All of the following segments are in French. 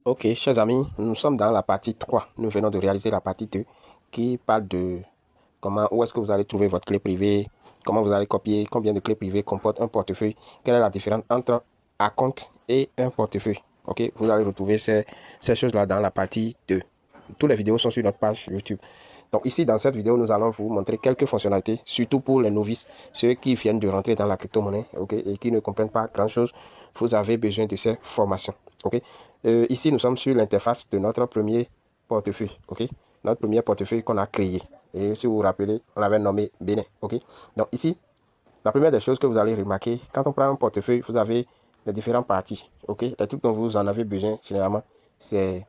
Ok, chers amis, nous sommes dans la partie 3. Nous venons de réaliser la partie 2 qui parle de où est-ce que vous allez trouver votre clé privée, comment vous allez copier, combien de clés privées comporte un portefeuille, quelle est la différence entre un compte et un portefeuille. Ok, vous allez retrouver ces choses-là dans la partie 2. Toutes les vidéos sont sur notre page YouTube. Donc ici, dans cette vidéo, nous allons vous montrer quelques fonctionnalités, surtout pour les novices, ceux qui viennent de rentrer dans la crypto-monnaie, ok, et qui ne comprennent pas grand-chose. Vous avez besoin de ces formations, ok. Ici, nous sommes sur l'interface de notre premier portefeuille, ok. Notre premier portefeuille qu'on a créé. Et si vous vous rappelez, on l'avait nommé Bénin, ok. Donc ici, la première des choses que vous allez remarquer, quand on prend un portefeuille, vous avez les différentes parties, ok. Les trucs dont vous en avez besoin, généralement, c'est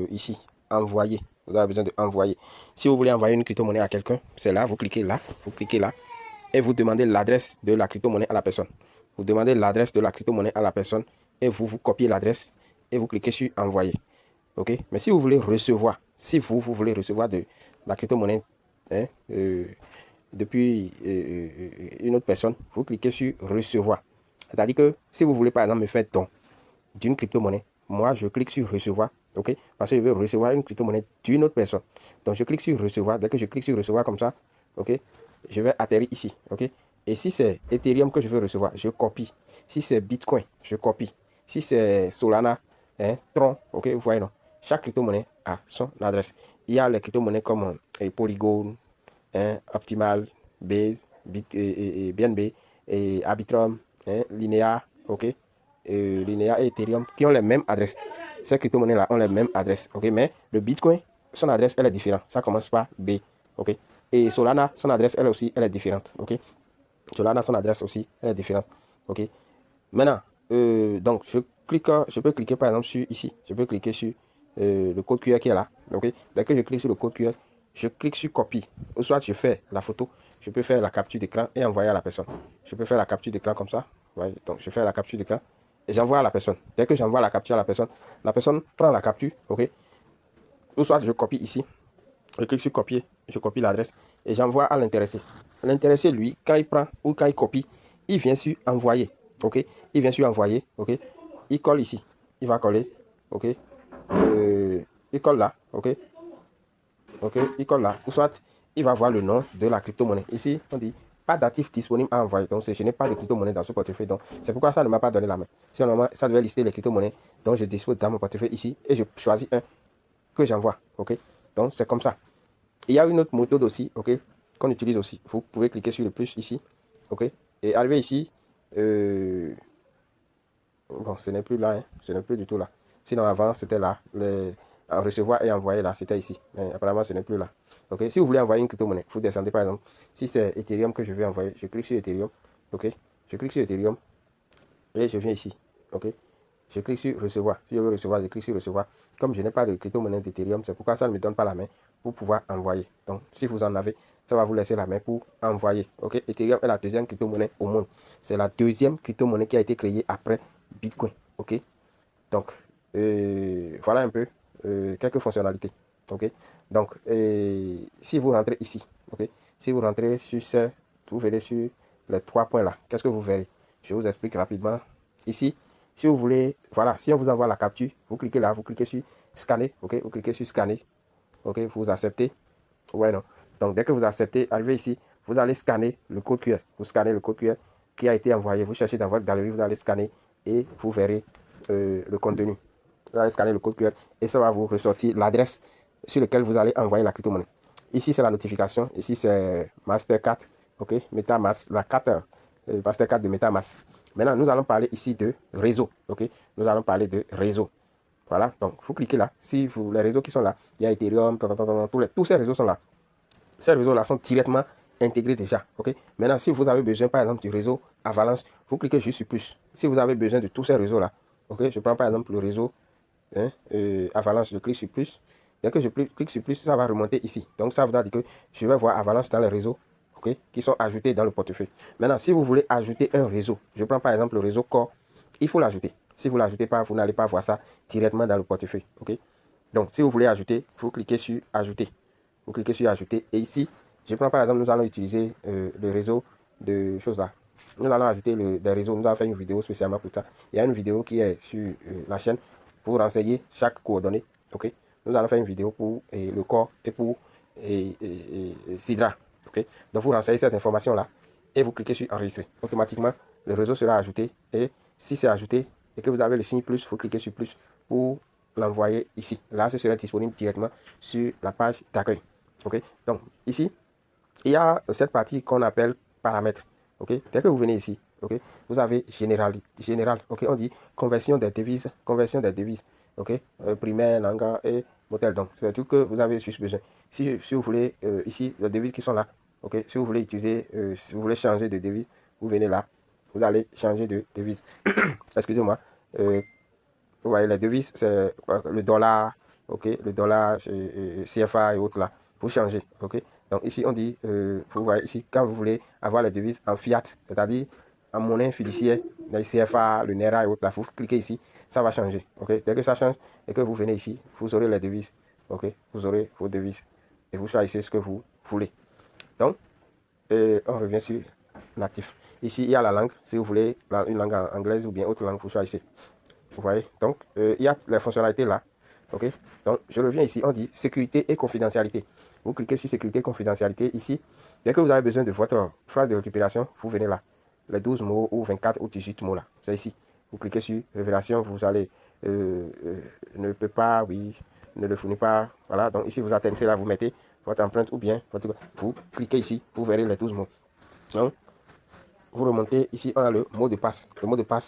ici, envoyer. Vous avez besoin de envoyer. Si vous voulez envoyer une crypto-monnaie à quelqu'un, c'est là, vous cliquez là, et vous demandez l'adresse de la crypto-monnaie à la personne. Vous demandez l'adresse de la crypto-monnaie à la personne et vous copiez l'adresse et vous cliquez sur envoyer. Ok? Mais si vous voulez recevoir, si vous voulez recevoir de la crypto-monnaie hein, depuis une autre personne, vous cliquez sur recevoir. C'est-à-dire que si vous voulez par exemple me faire don d'une crypto-monnaie, moi je clique sur recevoir, ok, parce que je veux recevoir une crypto-monnaie d'une autre personne. Donc je clique sur recevoir, dès que je clique sur recevoir comme ça, ok, je vais atterrir ici, ok. Et si c'est Ethereum que je veux recevoir, je copie. Si c'est Bitcoin, je copie. Si c'est Solana, hein, Tron, ok, vous voyez non. Chaque crypto-monnaie a son adresse. Il y a les crypto-monnaies comme Polygon, hein, Optimal, Base, BNB, et Arbitrum, hein, Linea, ok, Linea et Ethereum qui ont les mêmes adresses. Ces crypto-monnaies-là ont les mêmes adresses, ok, mais le Bitcoin, son adresse, elle est différente. Ça commence par B, ok. Et Solana, son adresse, elle aussi, elle est différente, ok. Solana, son adresse aussi, elle est différente, ok. Maintenant, donc, je peux cliquer par exemple sur ici. Je peux cliquer sur le code QR qui est là. Ok. Dès que je clique sur le code QR, je clique sur copie. Ou soit je fais la photo, je peux faire la capture d'écran et envoyer à la personne. Je peux faire la capture d'écran comme ça. Ouais, donc, je fais la capture d'écran et j'envoie à la personne. Dès que j'envoie la capture à la personne prend la capture. Ok. Ou soit je copie ici. Je clique sur copier, je copie l'adresse et j'envoie à l'intéressé. L'intéressé, lui, quand il prend ou quand il copie, il vient sur envoyer. Ok. Il vient sur envoyer. Ok. Il colle ici. Il va coller. Ok. Il colle là. Ok. Ok. Il colle là. Ou soit il va voir le nom de la crypto-monnaie. Ici, on dit pas d'actif disponible à envoyer. Donc, je n'ai pas de crypto-monnaie dans ce portefeuille. Donc, c'est pourquoi ça ne m'a pas donné la main. Sinon, normalement, ça devait lister les crypto-monnaies dont je dispose dans mon portefeuille ici. Et je choisis un que j'envoie. Ok. Donc, c'est comme ça. Il y a une autre méthode aussi, ok, qu'on utilise aussi. Vous pouvez cliquer sur le plus ici, ok, et arriver ici. Bon, ce n'est plus là, hein, ce n'est plus du tout là. Sinon, avant, c'était là. Recevoir et envoyer là, c'était ici. Mais apparemment, ce n'est plus là. Ok, si vous voulez envoyer une crypto-monnaie, vous descendez par exemple. Si c'est Ethereum que je vais envoyer, je clique sur Ethereum, ok, je clique sur Ethereum et je viens ici, ok. Je clique sur recevoir. Si je veux recevoir, je clique sur recevoir. Comme je n'ai pas de crypto-monnaie d'Ethereum, c'est pourquoi ça ne me donne pas la main pour pouvoir envoyer. Donc, si vous en avez, ça va vous laisser la main pour envoyer. Ok, Ethereum est la deuxième crypto-monnaie au monde. C'est la deuxième crypto-monnaie qui a été créée après Bitcoin. Ok, donc voilà un peu quelques fonctionnalités. Ok, donc si vous rentrez ici, ok, si vous rentrez sur ce, vous verrez sur les trois points là. Qu'est-ce que vous verrez? Je vous explique rapidement. Ici, si vous voulez, voilà, si on vous envoie la capture, vous cliquez là, vous cliquez sur scanner, ok, vous cliquez sur scanner, ok, vous acceptez, ouais, non. Donc, dès que vous acceptez, arrivez ici, vous allez scanner le code QR, vous scannez le code QR qui a été envoyé, vous cherchez dans votre galerie, vous allez scanner et vous verrez le contenu. Vous allez scanner le code QR et ça va vous ressortir l'adresse sur laquelle vous allez envoyer la crypto-monnaie. Ici, c'est la notification, ici, c'est Mastercard, ok, MetaMask, la carte Mastercard de MetaMask. Maintenant, nous allons parler ici de réseau. Ok, nous allons parler de réseau. Voilà, donc vous cliquez là. Si vous, les réseaux qui sont là, il y a Ethereum, tous ces réseaux sont là. Ces réseaux-là sont directement intégrés déjà. Ok, maintenant, si vous avez besoin, par exemple, du réseau Avalanche, vous cliquez juste sur plus. Si vous avez besoin de tous ces réseaux-là, ok, je prends par exemple le réseau hein, Avalanche, je clique sur plus. Dès que je clique sur plus, ça va remonter ici. Donc, ça voudra dire que je vais voir Avalanche dans les réseaux ok, qui sont ajoutés dans le portefeuille. Maintenant, si vous voulez ajouter un réseau, je prends par exemple le réseau Core, il faut l'ajouter. Si vous ne l'ajoutez pas, vous n'allez pas voir ça directement dans le portefeuille. Ok. Donc, si vous voulez ajouter, vous cliquez sur ajouter. Vous cliquez sur ajouter. Et ici, je prends par exemple, nous allons utiliser le réseau de choses là. Nous allons ajouter des réseaux. Nous allons faire une vidéo spécialement pour ça. Il y a une vidéo qui est sur la chaîne vous renseigner chaque coordonnée. Ok, nous allons faire une vidéo pour le corps et pour Sidra. Ok, donc vous renseignez ces informations-là et vous cliquez sur enregistrer. Automatiquement, le réseau sera ajouté. Et si c'est ajouté et que vous avez le signe plus, vous cliquez sur plus pour l'envoyer ici. Là, ce sera disponible directement sur la page d'accueil. Ok, donc ici, il y a cette partie qu'on appelle paramètres. Ok, dès que vous venez ici, ok, vous avez général. Ok, on dit conversion des devises, Ok, primaire, langa et motel. Donc, c'est tout que vous avez juste besoin. Si vous voulez, ici, les devises qui sont là, ok, si vous voulez utiliser, si vous voulez changer de devise, vous venez là, vous allez changer de devise. Excusez-moi. Vous voyez, les devises, c'est le dollar, ok, le dollar, CFA et autres là. Vous changez, ok. Donc ici, on dit, vous voyez ici, quand vous voulez avoir les devises en fiat, c'est-à-dire en monnaie fiduciaire, les CFA, le NERA et autres là, vous cliquez ici, ça va changer, ok. Dès que ça change et que vous venez ici, vous aurez les devises, ok. Vous aurez vos devises et vous choisissez ce que vous voulez. Donc, on revient sur natif. Ici, il y a la langue, si vous voulez une langue anglaise ou bien autre langue, vous choisissez. Vous voyez, donc il y a les fonctionnalités là. Ok, donc je reviens ici, on dit sécurité et confidentialité. Vous cliquez sur sécurité et confidentialité ici. Dès que vous avez besoin de votre phrase de récupération, vous venez là. Les 12 mots ou 24 ou 18 mots là. C'est ici. Vous cliquez sur révélation, vous allez ne peut pas, oui, ne le fournit pas. Voilà, donc ici vous atterrissez là, vous mettez votre empreinte ou bien vous cliquez ici, vous verrez les 12 mots. Donc, vous remontez ici, on a le mot de passe,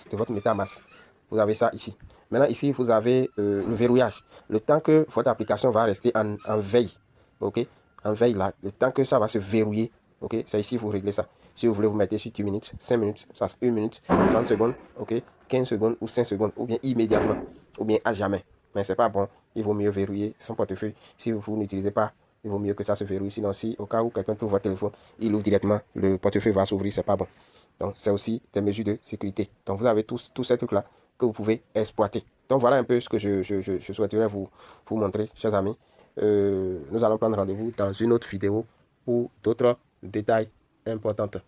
de votre MetaMask. Vous avez ça ici. Maintenant, ici, vous avez le verrouillage. Le temps que votre application va rester en veille, ok, en veille là, le temps que ça va se verrouiller, ok, c'est ici, vous réglez ça. Si vous voulez, vous mettez sur 10 minutes, 5 minutes, ça 1 minute, 30 secondes, ok, 15 secondes ou 5 secondes, ou bien immédiatement, ou bien à jamais. Mais c'est pas bon, il vaut mieux verrouiller son portefeuille. Si vous n'utilisez pas, il vaut mieux que ça se verrouille. Sinon, si au cas où quelqu'un trouve votre téléphone, il ouvre directement, le portefeuille va s'ouvrir, c'est pas bon. Donc, c'est aussi des mesures de sécurité. Donc, vous avez tous ces trucs-là que vous pouvez exploiter. Donc, voilà un peu ce que je souhaiterais vous montrer, chers amis. Nous allons prendre rendez-vous dans une autre vidéo pour d'autres détails importants.